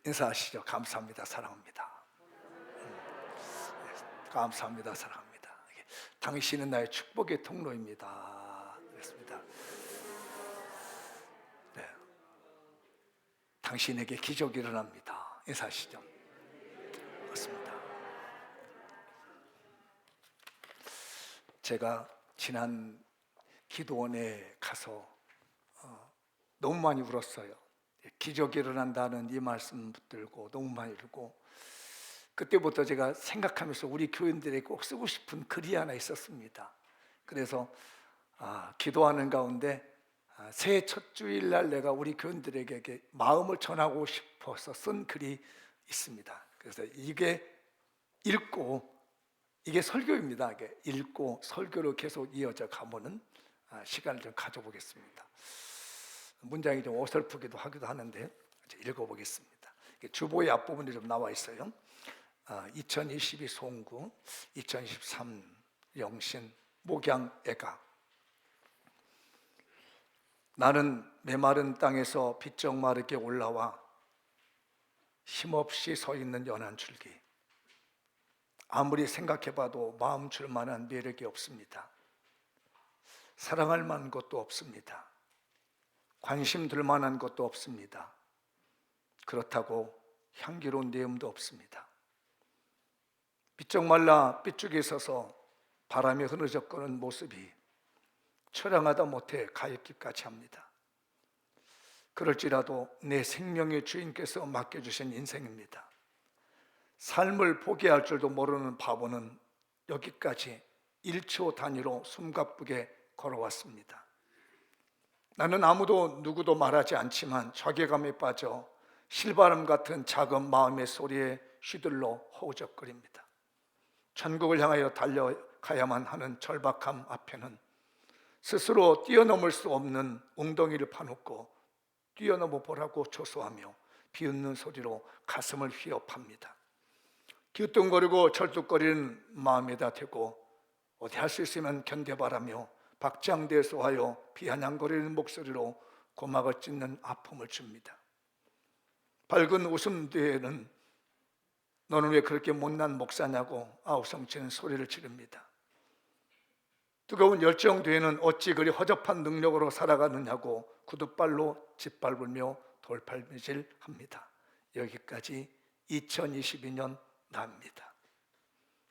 인사하시죠. 감사합니다. 사랑합니다. 감사합니다. 사랑합니다. 당신은 나의 축복의 통로입니다. 그렇습니다. 네. 당신에게 기적이 일어납니다. 인사하시죠. 맞습니다. 제가 지난 기도원에 가서 너무 많이 울었어요. 기적이 일어난다는 이 말씀 붙들고 너무 많이 울고, 그때부터 제가 생각하면서 우리 교인들에게 꼭 쓰고 싶은 글이 하나 있었습니다. 그래서 기도하는 가운데 새해 첫 주일날 내가 우리 교인들에게 마음을 전하고 싶어서 쓴 글이 있습니다. 그래서 이게 읽고, 이게 설교입니다. 이게 읽고 설교로 계속 이어져 가보는 시간을 좀 가져보겠습니다. 문장이 좀 어설프기도 하기도 하는데 읽어보겠습니다. 주보의 앞부분에 좀 나와 있어요. 2022 송구, 2023 영신, 목양애가. 나는 메마른 땅에서 비쩍 마르게 올라와 힘없이 서 있는 연한 줄기. 아무리 생각해봐도 마음 줄 만한 매력이 없습니다. 사랑할 만한 것도 없습니다. 관심 들 만한 것도 없습니다. 그렇다고 향기로운 내음도 없습니다. 비쩍 말라 삐죽에 서서 바람에 흐느적거리는 모습이 처량하다 못해 가엾기까지 합니다. 그럴지라도 내 생명의 주인께서 맡겨주신 인생입니다. 삶을 포기할 줄도 모르는 바보는 여기까지 1초 단위로 숨가쁘게 걸어왔습니다. 나는 아무도 누구도 말하지 않지만 자괴감에 빠져 실바람 같은 작은 마음의 소리에 휘둘러 허우적거립니다. 천국을 향하여 달려가야만 하는 절박함 앞에는 스스로 뛰어넘을 수 없는 웅덩이를 파놓고 뛰어넘어 보라고 조소하며 비웃는 소리로 가슴을 휘어팝니다. 기웃뚱거리고 절뚝거리는 마음에다 대고 어디 할 수 있으면 견뎌바라며 박장대소하여 비아냥거리는 목소리로 고막을 찢는 아픔을 줍니다. 밝은 웃음 뒤에는 너는 왜 그렇게 못난 목사냐고 아우성치는 소리를 지릅니다. 뜨거운 열정 뒤에는 어찌 그리 허접한 능력으로 살아가느냐고 구둣발로 짓밟으며 돌팔매질합니다. 여기까지 2022년 나입니다.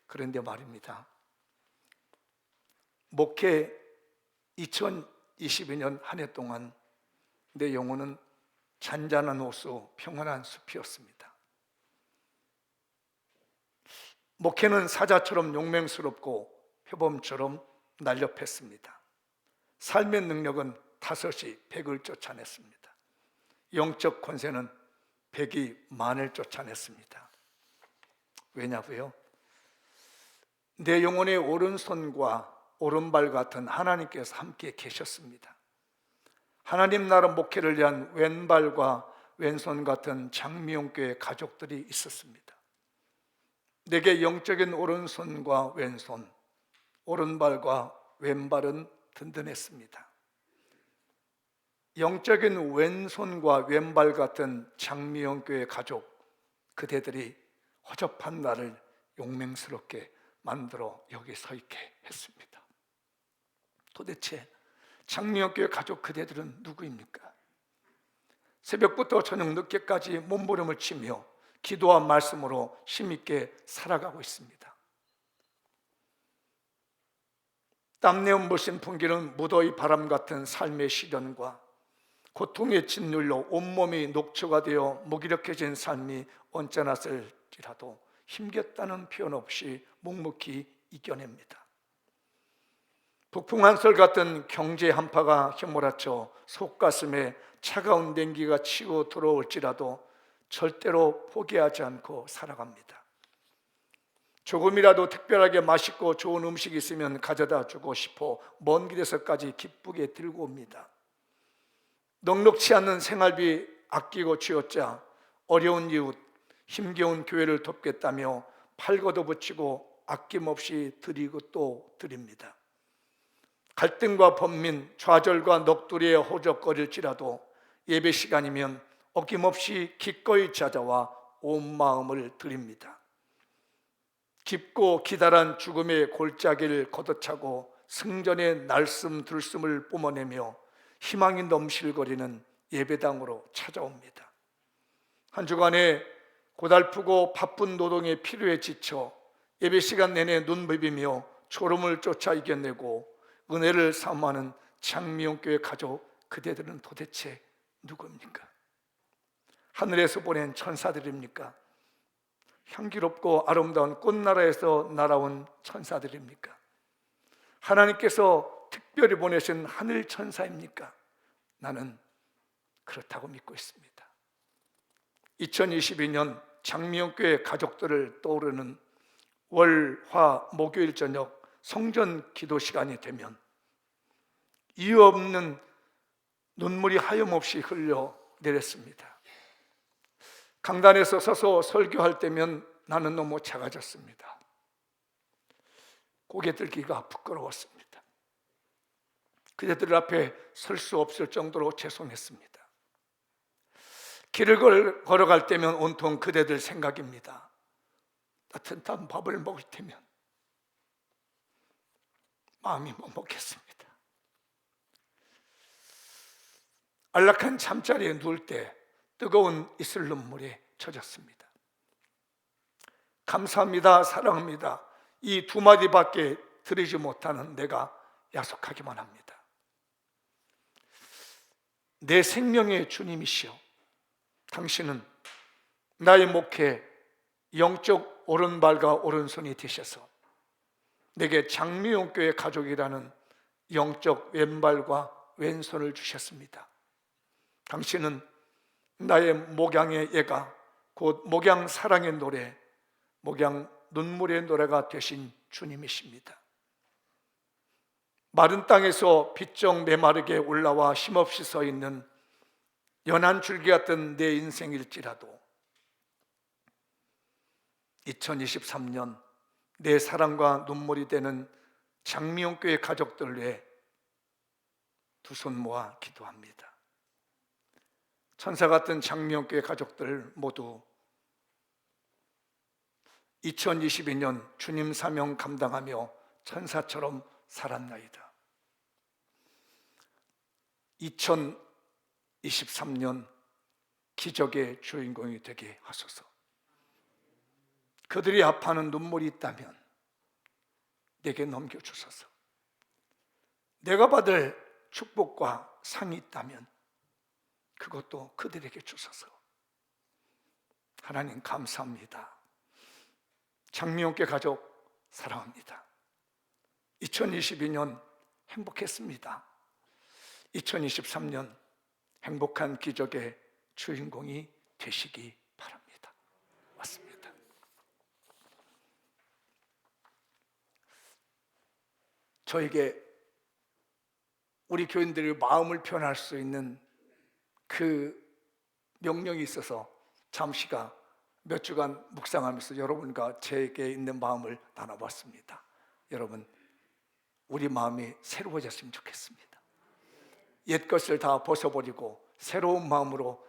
그런데 말입니다. 목회 2022년 한 해 동안 내 영혼은 잔잔한 호수, 평안한 숲이었습니다. 목회는 사자처럼 용맹스럽고 표범처럼 날렵했습니다. 삶의 능력은 다섯이 백을 쫓아냈습니다. 영적 권세는 백이 만을 쫓아냈습니다. 왜냐고요? 내 영혼의 오른손과 오른발 같은 하나님께서 함께 계셨습니다. 하나님 나라 목회를 위한 왼발과 왼손 같은 장미용교회 가족들이 있었습니다. 내게 영적인 오른손과 왼손, 오른발과 왼발은 든든했습니다. 영적인 왼손과 왼발 같은 장미용교회 가족, 그대들이 허접한 나를 용맹스럽게 만들어 여기 서 있게 했습니다. 도대체 장미영교회 가족 그대들은 누구입니까? 새벽부터 저녁 늦게까지 몸부림을 치며 기도와 말씀으로 힘있게 살아가고 있습니다. 땀내음 물씬 풍기는 무더위 바람 같은 삶의 시련과 고통에 짓눌려 온몸이 녹초가 되어 무기력해진 삶이 언짢았을지라도 힘겹다는 표현 없이 묵묵히 이겨냅니다. 북풍 한솔 같은 경제 한파가 휘몰아쳐 속가슴에 차가운 냉기가 치고 들어올지라도 절대로 포기하지 않고 살아갑니다. 조금이라도 특별하게 맛있고 좋은 음식이 있으면 가져다 주고 싶어 먼 길에서까지 기쁘게 들고 옵니다. 넉넉치 않은 생활비 아끼고 쥐어짜 어려운 이웃, 힘겨운 교회를 돕겠다며 팔걷어 붙이고 아낌없이 드리고 또 드립니다. 갈등과 번민, 좌절과 넋두리에 호적거릴지라도 예배 시간이면 어김없이 기꺼이 찾아와 온 마음을 드립니다. 깊고 기다란 죽음의 골짜기를 걷어차고 승전의 날숨 들숨을 뿜어내며 희망이 넘실거리는 예배당으로 찾아옵니다. 한 주간의 고달프고 바쁜 노동의 피로에 지쳐 예배 시간 내내 눈 비비며 졸음을 쫓아 이겨내고 은혜를 사모하는 장미용교회 가족, 그대들은 도대체 누굽니까? 하늘에서 보낸 천사들입니까? 향기롭고 아름다운 꽃나라에서 날아온 천사들입니까? 하나님께서 특별히 보내신 하늘 천사입니까? 나는 그렇다고 믿고 있습니다. 2022년 장미영교회 가족들을 떠오르는 월, 화, 목요일 저녁 성전 기도 시간이 되면 이유 없는 눈물이 하염없이 흘러 내렸습니다. 강단에서 서서 설교할 때면 나는 너무 작아졌습니다. 고개 들기가 부끄러웠습니다. 그대들 앞에 설 수 없을 정도로 죄송했습니다. 길을 걸어갈 때면 온통 그대들 생각입니다. 따뜻한 밥을 먹을 때면 마음이 먹먹했습니다. 안락한 잠자리에 누울 때 뜨거운 이슬 눈물에 젖었습니다. 감사합니다, 사랑합니다, 이 두 마디밖에 드리지 못하는 내가 야속하기만 합니다. 내 생명의 주님이시여, 당신은 나의 목회 영적 오른발과 오른손이 되셔서 내게 장미용교회 가족이라는 영적 왼발과 왼손을 주셨습니다. 당신은 나의 목양의 예가, 곧 목양 사랑의 노래, 목양 눈물의 노래가 되신 주님이십니다. 마른 땅에서 빗정 메마르게 올라와 힘없이 서 있는 연한 줄기 같은 내 인생일지라도 2023년 내 사랑과 눈물이 되는 장미용교회 가족들 위해 두 손 모아 기도합니다. 천사 같은 장미용교회 가족들 모두 2022년 주님 사명 감당하며 천사처럼 살았나이다. 2023년 기적의 주인공이 되게 하소서. 그들이 아파하는 눈물이 있다면 내게 넘겨주소서. 내가 받을 축복과 상이 있다면 그것도 그들에게 주소서. 하나님 감사합니다. 장미용교회 가족 사랑합니다. 2022년 행복했습니다. 2023년 행복한 기적의 주인공이 되시기 바랍니다. 맞습니다. 저에게 우리 교인들이 마음을 표현할 수 있는 그 명령이 있어서 잠시가 몇 주간 묵상하면서 여러분과 제게 있는 마음을 나눠봤습니다. 여러분, 우리 마음이 새로워졌으면 좋겠습니다. 옛 것을 다 벗어버리고 새로운 마음으로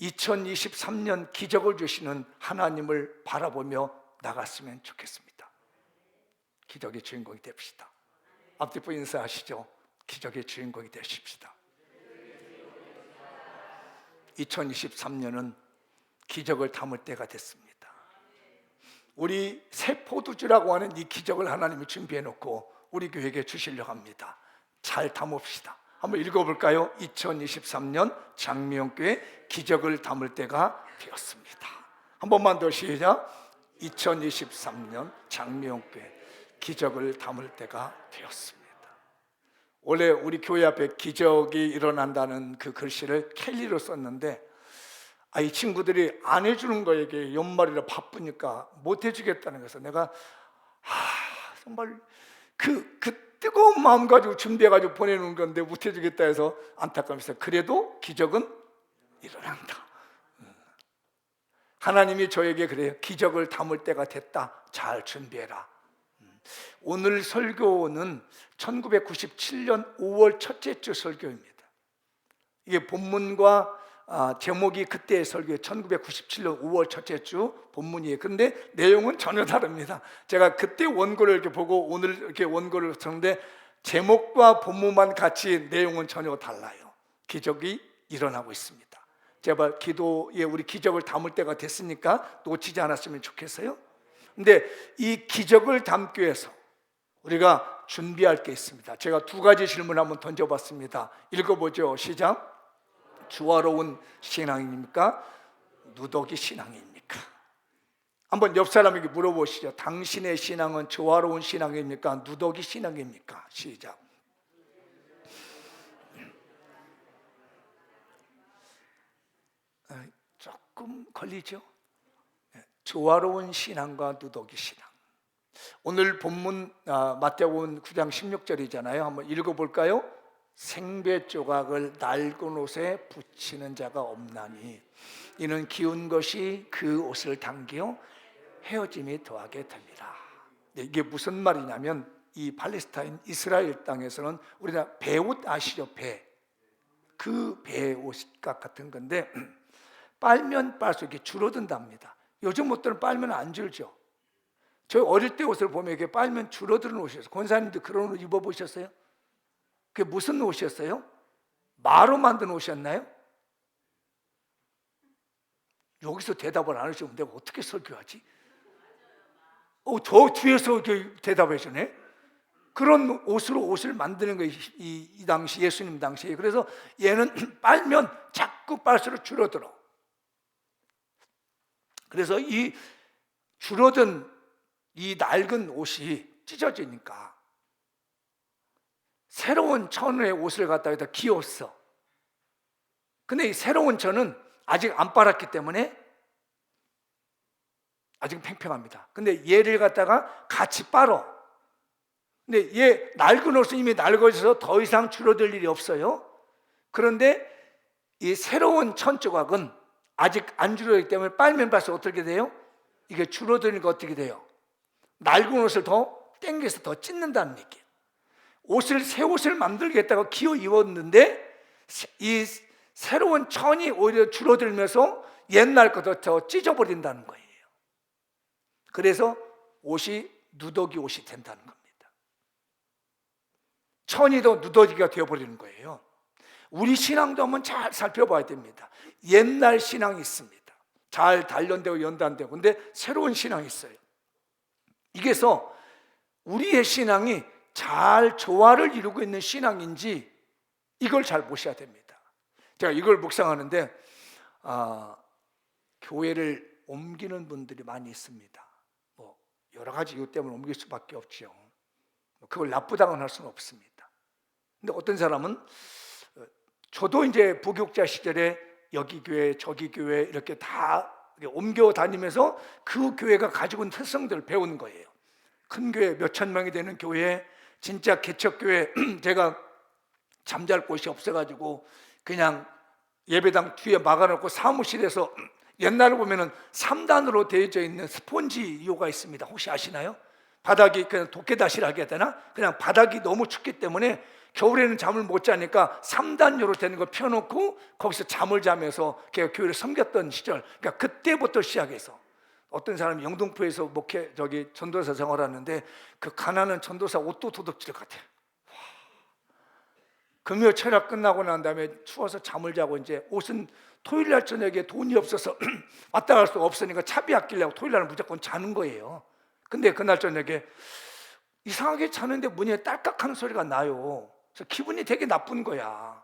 2023년 기적을 주시는 하나님을 바라보며 나갔으면 좋겠습니다. 기적의 주인공이 됩시다. 앞뒤 인사하시죠. 기적의 주인공이 되십시다. 2023년은 기적을 담을 때가 됐습니다. 우리 새 포도주라고 하는 이 기적을 하나님이 준비해 놓고 우리 교회에게 주시려고 합니다. 잘 담읍시다. 한번 읽어볼까요? 2023년 장미용교회 기적을 담을 때가 되었습니다. 한 번만 더 시작. 2023년 장미용교회 기적을 담을 때가 되었습니다. 원래 우리 교회 앞에 기적이 일어난다는 그 글씨를 켈리로 썼는데 이 친구들이 안 해주는 거에게 연말이라 바쁘니까 못 해주겠다는 거에서 내가 정말 그 뜨거운 마음 가지고 준비해가지고 보내는 건데 못 해주겠다 해서 안타까워서 그래도 기적은 일어난다. 하나님이 저에게 그래요. 기적을 담을 때가 됐다. 잘 준비해라. 오늘 설교는 1997년 5월 첫째 주 설교입니다. 이게 본문과 제목이 그때의 설교 1997년 5월 첫째 주 본문이에요. 그런데 내용은 전혀 다릅니다. 제가 그때 원고를 이렇게 보고 오늘 이렇게 원고를 썼는데 제목과 본문만 같이 내용은 전혀 달라요. 기적이 일어나고 있습니다. 제발 기도에 우리 기적을 담을 때가 됐으니까 놓치지 않았으면 좋겠어요. 근데 이 기적을 담기 위해서 우리가 준비할 게 있습니다. 제가 두 가지 질문 한번 던져봤습니다. 읽어보죠. 시작. 주화로운 신앙입니까? 누더기 신앙입니까? 한번 옆 사람에게 물어보시죠. 당신의 신앙은 주화로운 신앙입니까? 누더기 신앙입니까? 시작. 조금 걸리죠? 조화로운 신앙과 누더기 신앙. 오늘 본문 마태복음 9장 16절이잖아요. 한번 읽어볼까요? 생배 조각을 낡은 옷에 붙이는 자가 없나니 이는 기운 것이 그 옷을 당겨 헤어짐이 더하게 됩니다. 이게 무슨 말이냐면 이 팔레스타인 이스라엘 땅에서는 우리나라 배옷 아시죠? 배. 그 배옷과 같은 건데 빨면 빨수록 이렇게 줄어든답니다. 요즘 옷들은 빨면 안 줄죠. 저희 어릴 때 옷을 보면 이렇게 빨면 줄어드는 옷이었어요. 권사님도 그런 옷 입어보셨어요? 그게 무슨 옷이었어요? 마로 만든 옷이었나요? 여기서 대답을 안 하시면 내가 어떻게 설교하지? 저 뒤에서 이렇게 대답해 주네. 그런 옷으로 옷을 만드는 거예요. 이 당시 예수님 당시에. 그래서 얘는 빨면 자꾸 빨수록 줄어들어. 그래서 이 줄어든 이 낡은 옷이 찢어지니까 새로운 천의 옷을 갖다가 기었어. 근데 이 새로운 천은 아직 안 빨았기 때문에 아직 팽팽합니다. 근데 얘를 갖다가 같이 빨어. 근데 얘 낡은 옷은 이미 낡아져서 더 이상 줄어들 일이 없어요. 그런데 이 새로운 천 조각은 아직 안 줄어들기 때문에 빨면 빨수록 어떻게 돼요? 이게 줄어드니까 어떻게 돼요? 낡은 옷을 더 땡겨서 더 찢는다는 얘기예요. 새 옷을 만들겠다고 기어 입었는데 이 새로운 천이 오히려 줄어들면서 옛날 것도 더 찢어버린다는 거예요. 그래서 옷이 누더기 옷이 된다는 겁니다. 천이 더 누더기가 되어버리는 거예요. 우리 신앙도 한번 잘 살펴봐야 됩니다. 옛날 신앙이 있습니다. 잘 단련되고 연단되고. 근데 새로운 신앙이 있어요. 이게서 우리의 신앙이 잘 조화를 이루고 있는 신앙인지 이걸 잘 보셔야 됩니다. 제가 이걸 묵상하는데 교회를 옮기는 분들이 많이 있습니다. 뭐 여러 가지 이유 때문에 옮길 수밖에 없죠. 그걸 나쁘다고는 할 수는 없습니다. 근데 어떤 사람은 저도 이제 부교육자 시절에 여기 교회 저기 교회 이렇게 다 옮겨 다니면서 그 교회가 가지고 있는 특성들을 배우는 거예요. 큰 교회 몇천 명이 되는 교회, 진짜 개척교회 제가 잠잘 곳이 없어가지고 그냥 예배당 뒤에 막아놓고 사무실에서 옛날에 보면은 3단으로 되어져 있는 스폰지요가 있습니다. 혹시 아시나요? 바닥이 그냥 도깨다시라고 해야 되나? 그냥 바닥이 너무 춥기 때문에 겨울에는 잠을 못 자니까 3단요로 되는 걸 펴놓고 거기서 잠을 자면서 교회를 섬겼던 시절. 그러니까 그때부터 시작해서 어떤 사람이 영등포에서 전도사 생활하는데 그 가난한 전도사 옷도 도둑질 같아요. 금요 철학 끝나고 난 다음에 추워서 잠을 자고 이제 옷은 토요일 날 저녁에 돈이 없어서 왔다 갈 수가 없으니까 차비 아끼려고 토요일 날은 무조건 자는 거예요. 근데 그날 저녁에 이상하게 자는데 문에 딸깍하는 소리가 나요. 그래서 기분이 되게 나쁜 거야.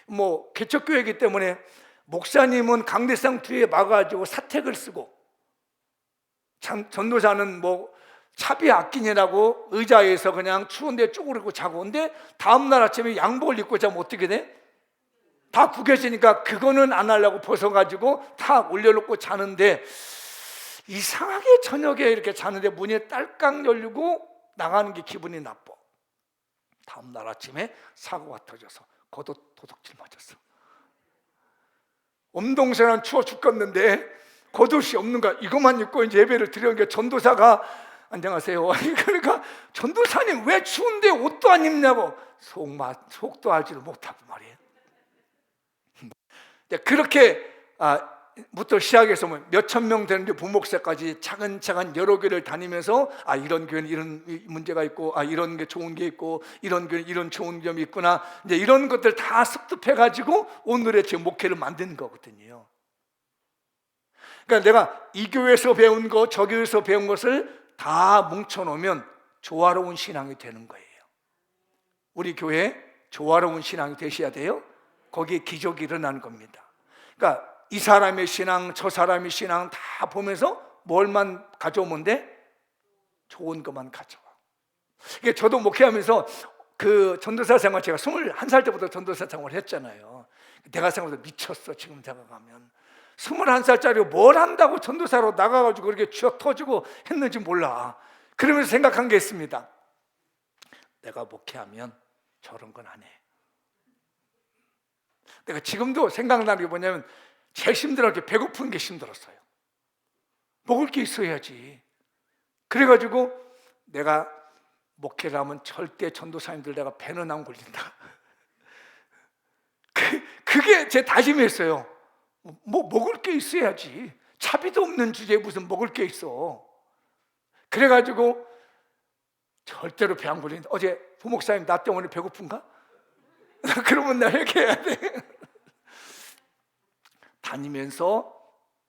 뭐 개척교회이기 때문에 목사님은 강대상 뒤에 막아가지고 사택을 쓰고 전도사는 뭐 차비 아끼느라고 의자에서 그냥 추운데 쭈그리고 자고. 근데 다음날 아침에 양복을 입고 자면 어떻게 돼? 다 구겨지니까 그거는 안 하려고 벗어가지고 다 올려놓고 자는데 이상하게 저녁에 이렇게 자는데 문이 딸깍 열리고 나가는 게 기분이 나빠. 다음날 아침에 사고가 터져서 도둑질 맞았어. 엄동생은 추워 죽겠는데 겉옷이 없는 거야. 이것만 입고 이제 예배를 드렸는데 전도사가 안녕하세요. 그러니까 전도사님 왜 추운데 옷도 안 입냐고 속도 알지를 못하고 말이에요. 그렇게 부터 시작해서 몇천 명 되는데 부목사까지 차근차근 여러 교회를 다니면서 이런 교회는 이런 문제가 있고 이런 게 좋은 게 있고 이런 교회는 이런 좋은 점이 있구나, 이제 이런 것들 다 습득해 가지고 오늘의 제 목회를 만든 거거든요. 그러니까 내가 이 교회에서 배운 거 저 교회에서 배운 것을 다 뭉쳐 놓으면 조화로운 신앙이 되는 거예요. 우리 교회 조화로운 신앙이 되셔야 돼요. 거기에 기적이 일어나는 겁니다. 그러니까 이 사람의 신앙, 저 사람의 신앙 다 보면서 뭘만 가져오면 돼? 좋은 것만 가져와. 이게 저도 목회하면서 그 전도사 생활, 제가 21살 때부터 전도사 생활을 했잖아요. 내가 생각해도 미쳤어. 지금 생각하면 21살짜리가 뭘 한다고 전도사로 나가가지고 그렇게 쥐어 터지고 했는지 몰라. 그러면서 생각한 게 있습니다. 내가 목회하면 저런 건 안 해. 내가 지금도 생각나는 게 뭐냐면 제일 힘들었던 게 배고픈 게 힘들었어요. 먹을 게 있어야지. 그래가지고 내가 목회를 하면 절대 전도사님들 내가 배는 안 굴린다. 그게 제 다짐이었어요. 뭐 먹을 게 있어야지. 차비도 없는 주제에 무슨 먹을 게 있어. 그래가지고 절대로 배 안 굴린다. 어제 부목사님 나 때문에 배고픈가? 그러면 나 이렇게 해야 돼. 다니면서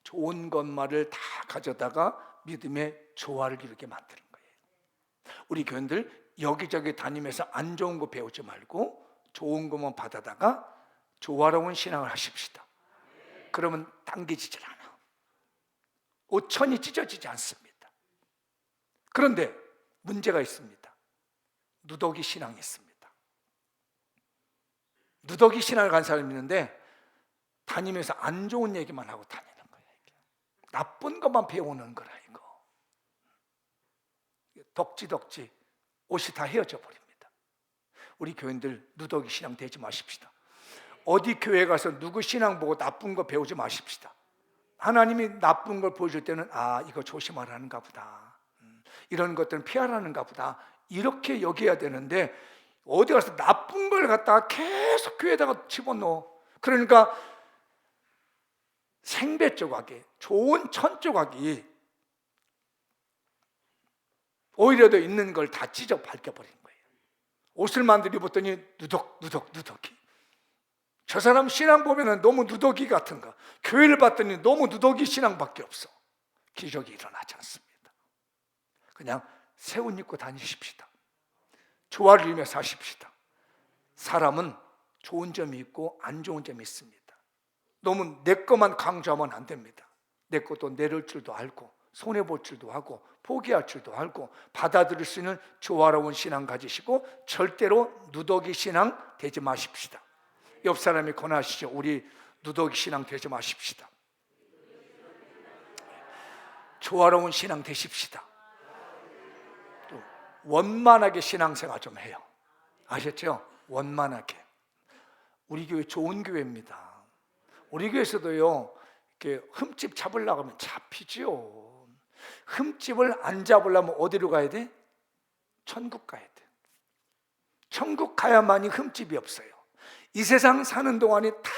좋은 것만을 다 가져다가 믿음의 조화를 이루게 만드는 거예요. 우리 교인들 여기저기 다니면서 안 좋은 거 배우지 말고 좋은 것만 받아다가 조화로운 신앙을 하십시다. 그러면 당겨지질 않아. 오천이 찢어지지 않습니다. 그런데 문제가 있습니다. 누더기 신앙이 있습니다. 누더기 신앙을 간 사람이 있는데 다니면서 안 좋은 얘기만 하고 다니는 거야. 이게. 나쁜 것만 배우는 거라 이거. 덕지덕지 옷이 다 헤어져 버립니다. 우리 교인들 누더기 신앙 되지 마십시다. 어디 교회 가서 누구 신앙 보고 나쁜 거 배우지 마십시다. 하나님이 나쁜 걸 보여줄 때는 이거 조심하라는가 보다. 이런 것들은 피하라는가 보다. 이렇게 여겨야 되는데 어디 가서 나쁜 걸 갖다가 계속 교회에다가 집어넣어. 그러니까 생배 조각이, 좋은 천 조각이 오히려 더 있는 걸 다 찢어 밝혀버린 거예요. 옷을 만들어 입었더니 누더기. 저 사람 신앙 보면 너무 누더기 같은 거. 교회를 봤더니 너무 누더기 신앙밖에 없어. 기적이 일어나지 않습니다. 그냥 새 옷 입고 다니십시다. 조화를 이루며 사십시다. 사람은 좋은 점이 있고 안 좋은 점이 있습니다. 너무 내 것만 강조하면 안 됩니다. 내 것도 내릴 줄도 알고 손해볼 줄도 하고 포기할 줄도 알고 받아들일 수 있는 조화로운 신앙 가지시고 절대로 누더기 신앙 되지 마십시다. 옆 사람이 권하시죠. 우리 누더기 신앙 되지 마십시다. 조화로운 신앙 되십시다. 또 원만하게 신앙생활 좀 해요. 아셨죠? 원만하게. 우리 교회 좋은 교회입니다. 우리 교회에서도요, 이렇게 흠집 잡으려고 하면 잡히죠. 흠집을 안 잡으려면 어디로 가야 돼? 천국 가야 돼. 천국 가야만이 흠집이 없어요. 이 세상 사는 동안에 다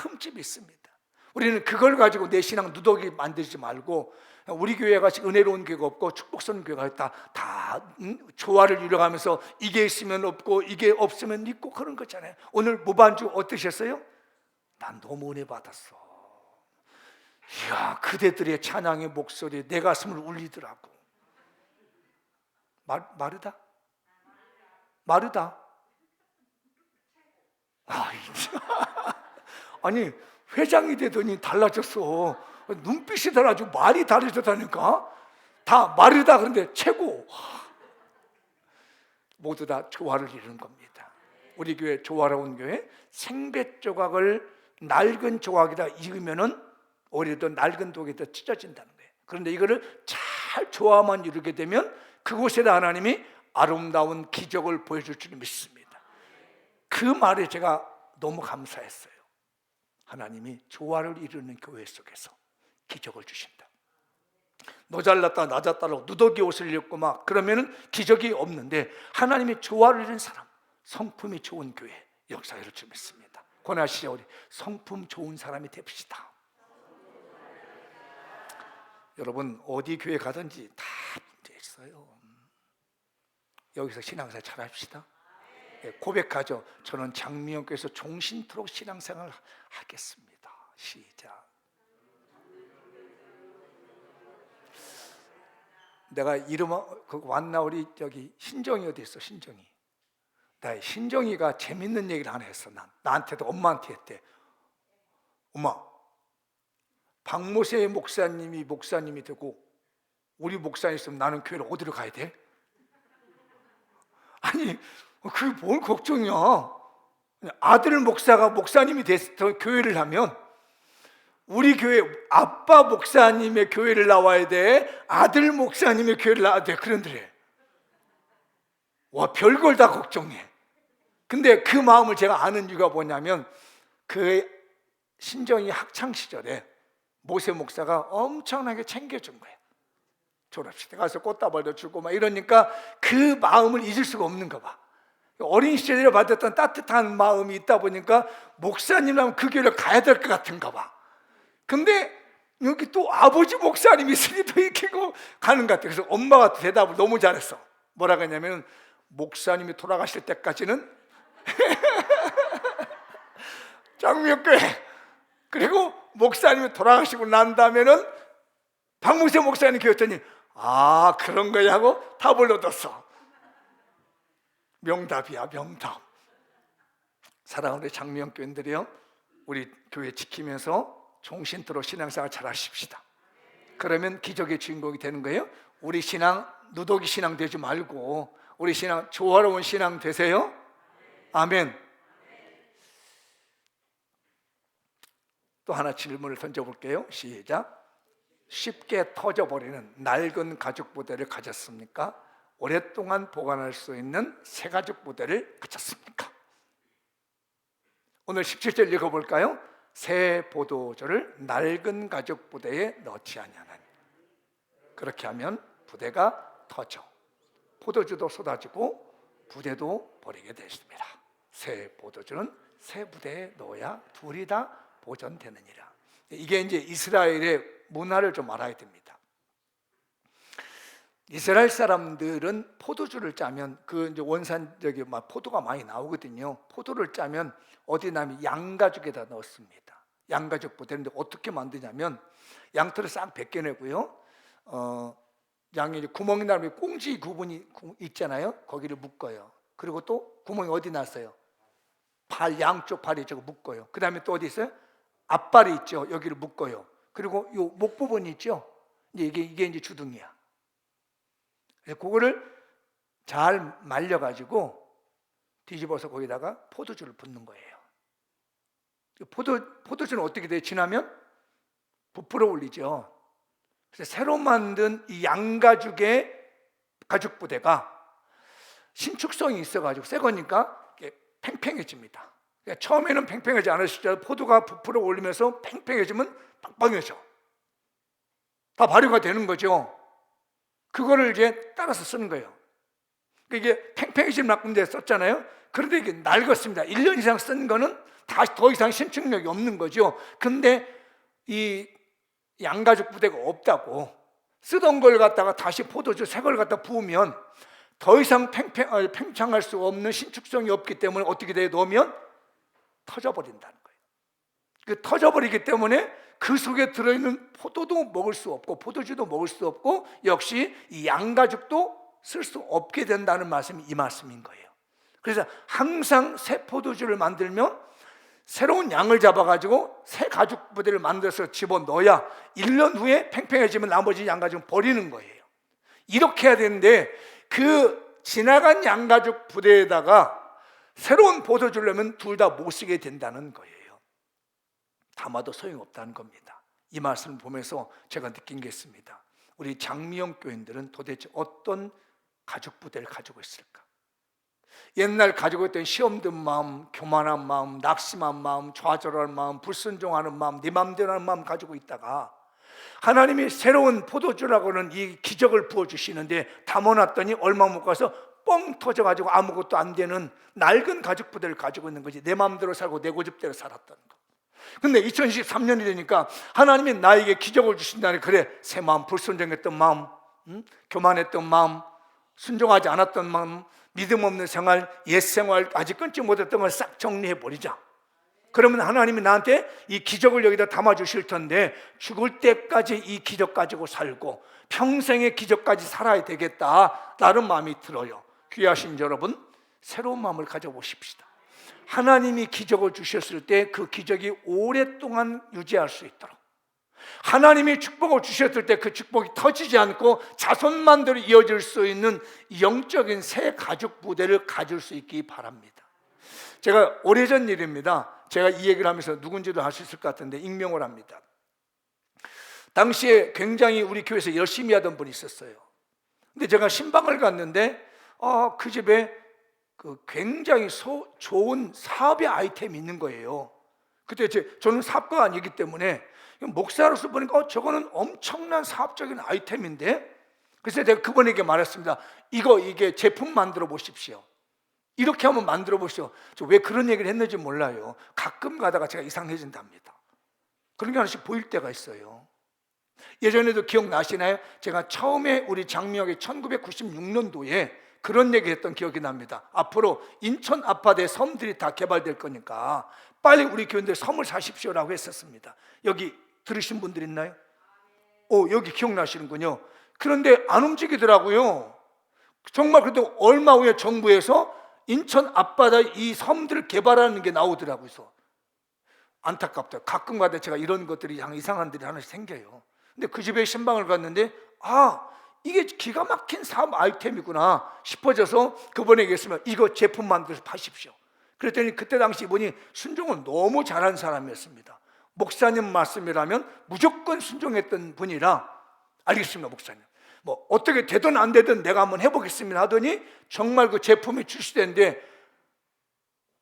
흠집이 있습니다. 우리는 그걸 가지고 내 신앙 누더기 만들지 말고 우리 교회가 은혜로운 교회가 없고 축복선 교회가 있다. 다 조화를 이뤄가면서 이게 있으면 없고 이게 없으면 있고 그런 거잖아요. 오늘 무반주 어떠셨어요? 난 너무 은혜 받았어. 이야, 그대들의 찬양의 목소리에 내 가슴을 울리더라고. 마르다? 아니 회장이 되더니 달라졌어. 눈빛이 달라지고 말이 다르다니까. 다 마르다 그런데 최고. 모두 다 조화를 이루는 겁니다. 우리 교회 조화로운 교회, 생배 조각을 낡은 조각에다 익으면은 오히려 더 낡은 독이 더 찢어진다는 거예요. 그런데 이거를 잘 조화만 이루게 되면 그곳에다 하나님이 아름다운 기적을 보여줄 줄 믿습니다. 그 말에 제가 너무 감사했어요. 하나님이 조화를 이루는 교회 속에서 기적을 주신다. 너 잘났다 나 잘났다고 누더기 옷을 입고 막 그러면은 기적이 없는데 하나님이 조화를 이루는 사람, 성품이 좋은 교회 역사를 줄 믿습니다. 권하시죠. 우리 성품 좋은 사람이 됩시다. 여러분 어디 교회 가든지 다 문제 있어요. 여기서 신앙생활 잘합시다. 고백하죠. 저는 장미영교에서 종신토록 신앙생활 하겠습니다. 시작. 내가 이름 왔나 우리 저기 신정이 어디 있어? 신정이. 나 신정이가 재밌는 얘기를 하나 했어. 나한테도 엄마한테 했대. 엄마, 박모세 목사님이 되고 우리 목사님 있으면 나는 교회를 어디로 가야 돼? 아니 그게 뭘 걱정이야. 아들 목사가 목사님이 돼서 교회를 하면 우리 교회 아빠 목사님의 교회를 나와야 돼? 아들 목사님의 교회를 나와야 돼? 그런데 와 별걸 다 걱정해. 근데 그 마음을 제가 아는 이유가 뭐냐면 그 신정이 학창시절에 모세 목사가 엄청나게 챙겨준 거예요. 졸업식 때 가서 꽃다발도 주고 막 이러니까 그 마음을 잊을 수가 없는가 봐. 어린 시절에 받았던 따뜻한 마음이 있다 보니까 목사님이라면 그 교회를 가야 될 것 같은가 봐. 근데 여기 또 아버지 목사님이 있으니 더 익히고 가는 것 같아. 그래서 엄마가 대답을 너무 잘했어. 뭐라고 했냐면 목사님이 돌아가실 때까지는 장미교회, 그리고 목사님이 돌아가시고 난 다음에는 박무세 목사님 교회였더니 아 그런 거야 하고 답을 얻었어. 명답이야, 명답. 사랑하는 장미영교인들이요, 우리 교회 지키면서 종신토록 신앙생활 잘 하십시다. 그러면 기적의 주인공이 되는 거예요. 우리 신앙 누더기 신앙 되지 말고 우리 신앙 조화로운 신앙 되세요. 아멘. 또 하나 질문을 던져볼게요. 시작. 쉽게 터져버리는 낡은 가죽 부대를 가졌습니까? 오랫동안 보관할 수 있는 새 가죽 부대를 가졌습니까? 오늘 17절 읽어볼까요? 새 포도주를 낡은 가죽 부대에 넣지 아니하나니 그렇게 하면 부대가 터져 포도주도 쏟아지고 부대도 버리게 되십니다. 새 포도주는 새 부대에 넣어야 둘이 다 보존되느니라. 이게 이제 이스라엘의 문화를 좀 알아야 됩니다. 이스라엘 사람들은 포도주를 짜면 그 이제 원산 저기 막 포도가 많이 나오거든요. 포도를 짜면 어디 나면 양가죽에다 넣습니다. 양가죽 부대인데 어떻게 만드냐면 양털을 싹 벗겨내고요. 양이 이제 구멍이 나면 꽁지 부분이 있잖아요. 거기를 묶어요. 그리고 또 구멍이 어디 났어요? 발 양쪽 발이 저거 묶어요. 그 다음에 또 어디 있어요? 앞발이 있죠. 여기를 묶어요. 그리고 요 목 부분이 있죠. 이게 이제 주둥이야. 그거를 잘 말려가지고 뒤집어서 거기다가 포도주를 붓는 거예요. 포도주는 어떻게 돼요? 지나면 부풀어 올리죠. 그래서 새로 만든 이 양가죽의 가죽 부대가 신축성이 있어가지고 새 거니까 팽팽해집니다. 그러니까 처음에는 팽팽하지 않으시죠. 포도가 부풀어 올리면서 팽팽해지면 빵빵해져. 다 발효가 되는 거죠. 그거를 이제 따라서 쓰는 거예요. 이게 팽팽해진 만큼에 썼잖아요. 그런데 이게 낡았습니다. 1년 이상 쓴 거는 다시 더 이상 신축력이 없는 거죠. 근데 이 양가죽 부대가 없다고 쓰던 걸 갖다가 다시 포도주 새 걸 갖다 부으면 더 이상 팽창할 수 없는 신축성이 없기 때문에 어떻게 돼요? 넣으면 터져버린다는 거예요. 그 터져버리기 때문에 그 속에 들어있는 포도도 먹을 수 없고 포도주도 먹을 수 없고 역시 이 양가죽도 쓸 수 없게 된다는 말씀이 이 말씀인 거예요. 그래서 항상 새 포도주를 만들면 새로운 양을 잡아가지고 새 가죽 부대를 만들어서 집어넣어야 1년 후에 팽팽해지면 나머지 양가죽은 버리는 거예요. 이렇게 해야 되는데 그 지나간 양가죽 부대에다가 새로운 포도주를 넣으면 둘 다 못 쓰게 된다는 거예요. 담아도 소용없다는 겁니다. 이 말씀을 보면서 제가 느낀 게 있습니다. 우리 장미영 교인들은 도대체 어떤 가죽 부대를 가지고 있을까? 옛날 가지고 있던 시험 든 마음, 교만한 마음, 낙심한 마음, 좌절한 마음, 불순종하는 마음, 네 맘대로 하는 마음 가지고 있다가 하나님이 새로운 포도주라고는 이 기적을 부어주시는데 담아놨더니 얼마 못 가서 뻥 터져가지고 아무것도 안 되는 낡은 가죽 부대를 가지고 있는 거지. 내 마음대로 살고 내 고집대로 살았다는 거. 근데 2023년이 되니까 하나님이 나에게 기적을 주신다니, 그래, 새 마음, 불순종했던 마음, 교만했던 마음, 순종하지 않았던 마음, 믿음 없는 생활, 옛 생활, 아직 끊지 못했던 걸 싹 정리해버리자. 그러면 하나님이 나한테 이 기적을 여기다 담아주실 텐데, 죽을 때까지 이 기적 가지고 살고 평생의 기적까지 살아야 되겠다, 라는 마음이 들어요. 귀하신 여러분, 새로운 마음을 가져보십시다. 하나님이 기적을 주셨을 때 그 기적이 오랫동안 유지할 수 있도록, 하나님이 축복을 주셨을 때 그 축복이 터지지 않고 자손만대로 이어질 수 있는 영적인 새 가죽 부대를 가질 수 있기 바랍니다. 제가 오래전 일입니다. 제가 이 얘기를 하면서 누군지도 알 수 있을 것 같은데 익명을 합니다. 당시에 굉장히 우리 교회에서 열심히 하던 분이 있었어요. 근데 제가 신방을 갔는데 그 집에 굉장히 좋은 사업의 아이템이 있는 거예요. 그때 저는 사업가가 아니기 때문에 목사로서 보니까 저거는 엄청난 사업적인 아이템인데, 그래서 제가 그분에게 말했습니다. 이게 제품 만들어 보십시오. 이렇게 한번 만들어 보시오. 저 왜 그런 얘기를 했는지 몰라요. 가끔 가다가 제가 이상해진답니다. 그런 게 하나씩 보일 때가 있어요. 예전에도 기억나시나요? 제가 처음에 우리 장미역에 1996년도에 그런 얘기 했던 기억이 납니다. 앞으로 인천 아파트의 섬들이 다 개발될 거니까 빨리 우리 교인들 섬을 사십시오라고 했었습니다. 여기 들으신 분들 있나요? 여기 기억나시는군요. 그런데 안 움직이더라고요. 정말 그래도 얼마 후에 정부에서 인천 앞바다 이 섬들을 개발하는 게 나오더라고요. 안타깝다. 가끔 가다 제가 이런 것들이 이상한 일이 하나씩 생겨요. 근데 그 집에 신방을 갔는데 이게 기가 막힌 사업 아이템이구나 싶어져서 그분에게 했으면 이거 제품 만들어서 파십시오. 그랬더니 그때 당시 이분이 순종을 너무 잘한 사람이었습니다. 목사님 말씀이라면 무조건 순종했던 분이라, 알겠습니다 목사님, 뭐 어떻게 되든 안 되든 내가 한번 해보겠습니다 하더니 정말 그 제품이 출시된데,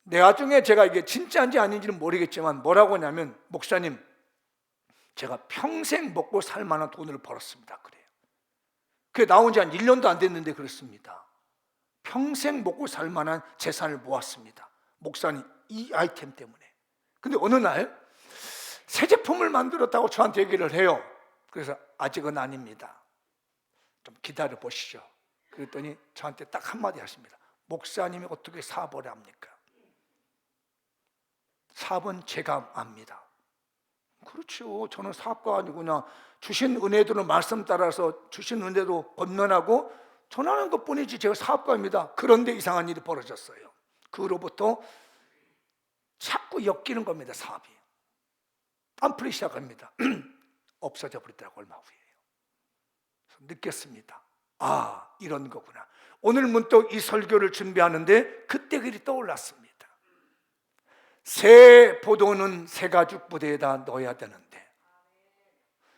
나중에 제가 이게 진짜인지 아닌지는 모르겠지만 뭐라고 하냐면, 목사님 제가 평생 먹고 살 만한 돈을 벌었습니다 그래요. 그게 나온 지 한 1년도 안 됐는데 그렇습니다. 평생 먹고 살 만한 재산을 모았습니다 목사님 이 아이템 때문에. 근데 어느 날 새 제품을 만들었다고 저한테 얘기를 해요. 그래서 아직은 아닙니다, 좀 기다려 보시죠. 그랬더니 저한테 딱 한마디 하십니다. 목사님이 어떻게 사업을 합니까? 사업은 제가 압니다. 그렇죠. 저는 사업가 아니고 그냥 주신 은혜들은 말씀 따라서 주신 은혜도 건면하고 전하는 것뿐이지 제가 사업가입니다. 그런데 이상한 일이 벌어졌어요. 그 후로부터 자꾸 엮이는 겁니다. 사업이 안 풀리기 시작합니다. 없어져 버리더라고 얼마 후에요. 느꼈습니다. 이런 거구나. 오늘 문득 이 설교를 준비하는데 그때 글이 떠올랐습니다. 새 포도는 새 가죽 부대에다 넣어야 되는데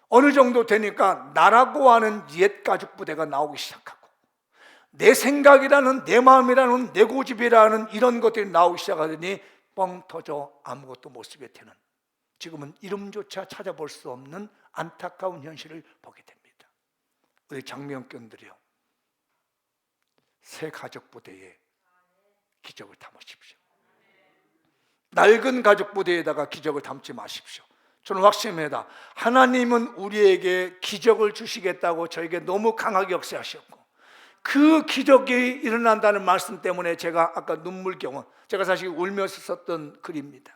어느 정도 되니까 나라고 하는 옛 가죽 부대가 나오기 시작하고, 내 생각이라는, 내 마음이라는, 내 고집이라는 이런 것들이 나오기 시작하더니 뻥 터져 아무것도 못 쓰게 되는, 지금은 이름조차 찾아볼 수 없는 안타까운 현실을 보게 됩니다. 우리 장명견들이요, 새 가죽 부대에 기적을 담으십시오. 낡은 가죽 부대에다가 기적을 담지 마십시오. 저는 확신합니다. 하나님은 우리에게 기적을 주시겠다고 저에게 너무 강하게 역사하셨고, 그 기적이 일어난다는 말씀 때문에 제가 아까 눈물경원, 제가 사실 울면서 썼던 글입니다.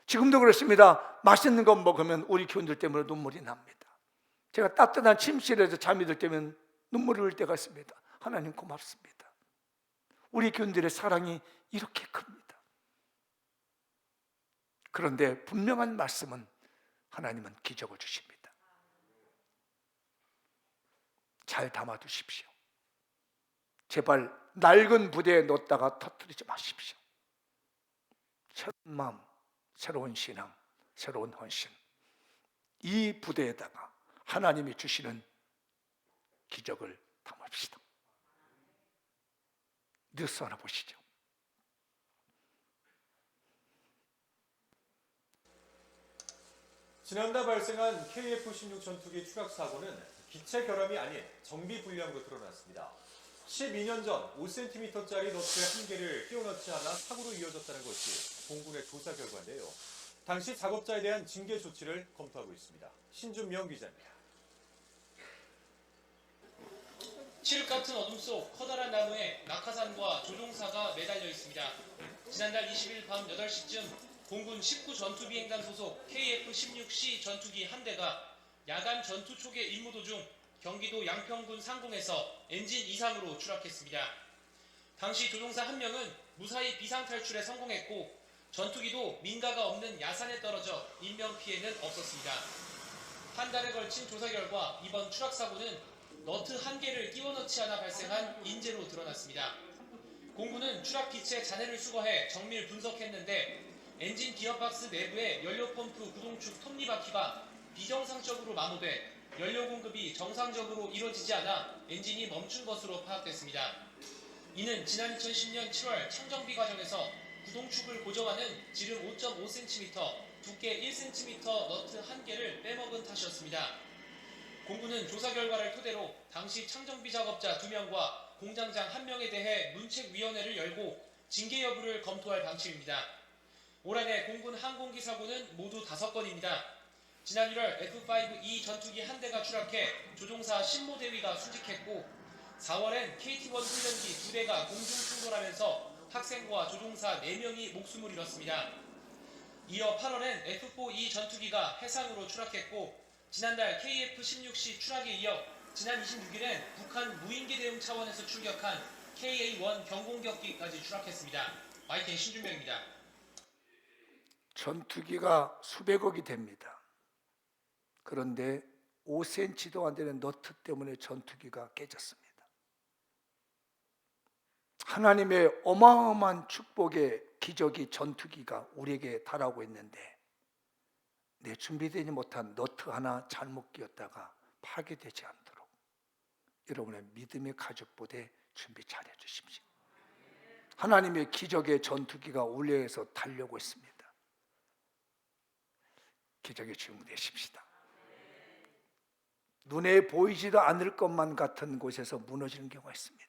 지금도 그렇습니다. 맛있는 거 먹으면 우리 교인들 때문에 눈물이 납니다. 제가 따뜻한 침실에서 잠이 들 때면 눈물이 흘 때가 있습니다. 하나님 고맙습니다. 우리 교인들의 사랑이 이렇게 큽니다. 그런데 분명한 말씀은 하나님은 기적을 주십니다. 잘 담아두십시오. 제발 낡은 부대에 넣었다가 터뜨리지 마십시오. 새로운 마음, 새로운 신앙, 새로운 헌신, 이 부대에다가 하나님이 주시는 기적을 담읍시다. 뉴스 하나 보시죠. 지난달 발생한 KF-16 전투기 추락 사고는 기체 결함이 아닌 정비 불량으로 드러났습니다. 12년 전 5cm짜리 너트 한 개를 끼워 넣지 않아 사고로 이어졌다는 것이 공군의 조사 결과인데요. 당시 작업자에 대한 징계 조치를 검토하고 있습니다. 신준명 기자입니다. 칠흑 같은 어둠 속 커다란 나무에 낙하산과 조종사가 매달려 있습니다. 지난달 20일 밤 8시쯤 공군 19 전투비행단 소속 KF-16C 전투기 한 대가 야간 전투 초계 임무 도중 경기도 양평군 상공에서 엔진 이상으로 추락했습니다. 당시 조종사 한 명은 무사히 비상탈출에 성공했고 전투기도 민가가 없는 야산에 떨어져 인명피해는 없었습니다. 한 달에 걸친 조사 결과 이번 추락사고는 너트 한 개를 끼워 넣지 않아 발생한 인재로 드러났습니다. 공군은 추락 기체 잔해를 수거해 정밀 분석했는데 엔진 기어박스 내부의 연료 펌프 구동축 톱니바퀴가 비정상적으로 마모돼 연료 공급이 정상적으로 이루어지지 않아 엔진이 멈춘 것으로 파악됐습니다. 이는 지난 2010년 7월 청정비 과정에서 구동축을 고정하는 지름 5.5cm, 두께 1cm 너트 한 개를 빼먹은 탓이었습니다. 공군은 조사 결과를 토대로 당시 창정비 작업자 2명과 공장장 1명에 대해 문책위원회를 열고 징계 여부를 검토할 방침입니다. 올 한해 공군 항공기 사고는 모두 5건입니다. 지난 1월 F-5E 전투기 한 대가 추락해 조종사 신모 대위가 순직했고 4월엔 KT-1 훈련기 2대가 공중 충돌하면서 학생과 조종사 4명이 목숨을 잃었습니다. 이어 8월엔 F-4E 전투기가 해상으로 추락했고 지난달 KF-16C 추락에 이어 지난 26일엔 북한 무인기 대응 차원에서 출격한 KA-1 경공격기까지 추락했습니다. YTN 신준명입니다. 전투기가 수백억이 됩니다. 그런데 5cm도 안 되는 너트 때문에 전투기가 깨졌습니다. 하나님의 어마어마한 축복의 기적이 전투기가 우리에게 달하고 있는데 내 준비되지 못한 너트 하나 잘못 끼었다가 파괴되지 않도록 여러분의 믿음의 가죽 부대 준비 잘 해주십시오. 하나님의 기적의 전투기가 우리에게서 달려오고 있습니다. 기적의 주인공 되십시다. 눈에 보이지도 않을 것만 같은 곳에서 무너지는 경우가 있습니다.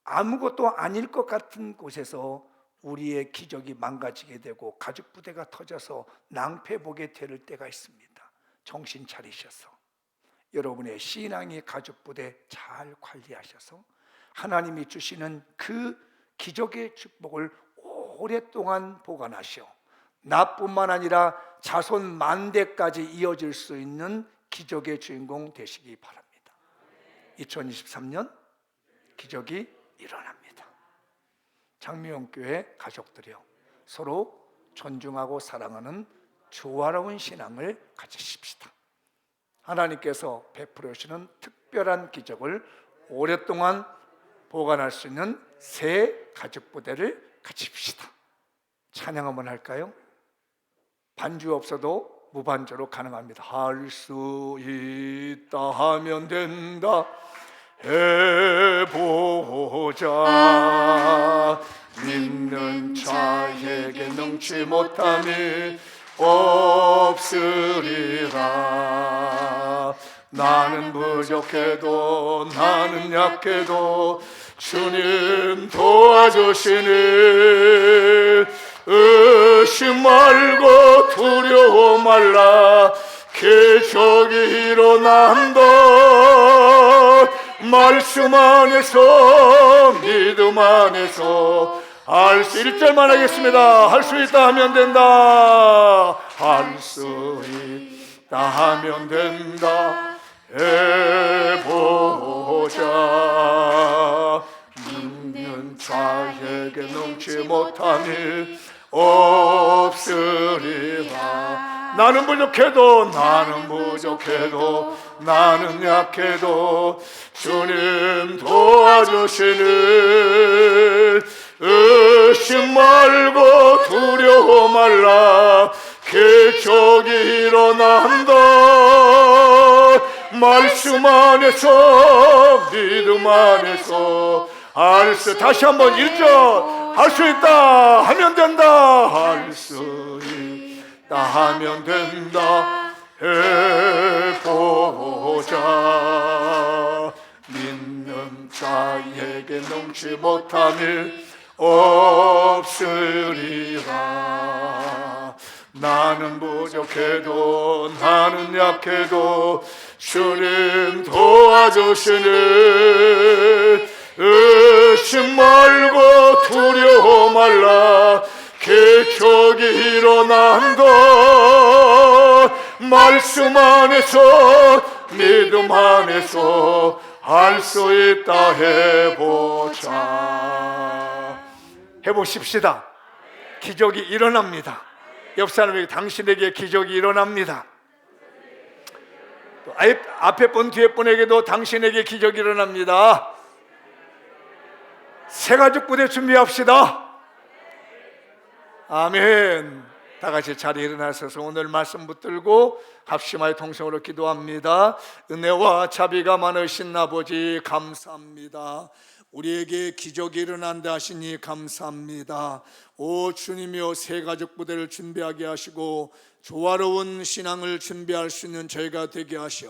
아무것도 아닐 것 같은 곳에서 우리의 기적이 망가지게 되고 가죽 부대가 터져서 낭패보게 될 때가 있습니다. 정신 차리셔서 여러분의 신앙의 가죽 부대 잘 관리하셔서 하나님이 주시는 그 기적의 축복을 오랫동안 보관하시오. 나뿐만 아니라 자손 만대까지 이어질 수 있는 기적의 주인공 되시기 바랍니다. 2023년 기적이 일어납니다. 장미영교회 가족들이요, 서로 존중하고 사랑하는 조화로운 신앙을 가지십시다. 하나님께서 베풀어 주시는 특별한 기적을 오랫동안 보관할 수 있는 새 가족 부대를 가집시다. 찬양 한번 할까요? 반주 없어도 무반주로 가능합니다. 할 수 있다 하면 된다 해보자. 믿는 자에게 능치 못함이 없으리라. 나는 부족해도 나는 약해도 주님 도와주시니 의심 말고 두려워 말라. 기적이 일어난다. 말씀 안에서 믿음 안에서 할 수 1절만 하겠습니다. 할 수 있다 하면 된다. 할 수 있다 하면 된다 해보자. 믿는 자에게 능치 못함이 없으리라. 나는 부족해도 나는 약해도 주님 도와주시는 의심 말고 두려워 말라. 기적이 일어난다. 말씀 안에서 믿음 안에서 할 수. 다시 한번 1절 할 수 있다 하면 된다. 할 수 있다 하면 된다 해보자. 믿는 자에게 넘치 못한 일 없으리라. 나는 부족해도 나는 약해도 주님 도와주시니 의심 말고 두려워 말라. 기적이 일어난다. 말씀 안에서 믿음 안에서 할 수 있다. 해보십시다. 기적이 일어납니다. 옆 사람에게 당신에게 기적이 일어납니다. 또 앞에 분 뒤에 분에게도 당신에게 기적이 일어납니다. 새가족 부대 준비합시다. 아멘. 다 같이 자리에 일어나셔서 오늘 말씀 붙들고 합심하여 통성으로 기도합니다. 은혜와 자비가 많으신 아버지 감사합니다. 우리에게 기적이 일어난다 하시니 감사합니다. 오 주님이여, 새 가족 부대를 준비하게 하시고 조화로운 신앙을 준비할 수 있는 저희가 되게 하시옵소서.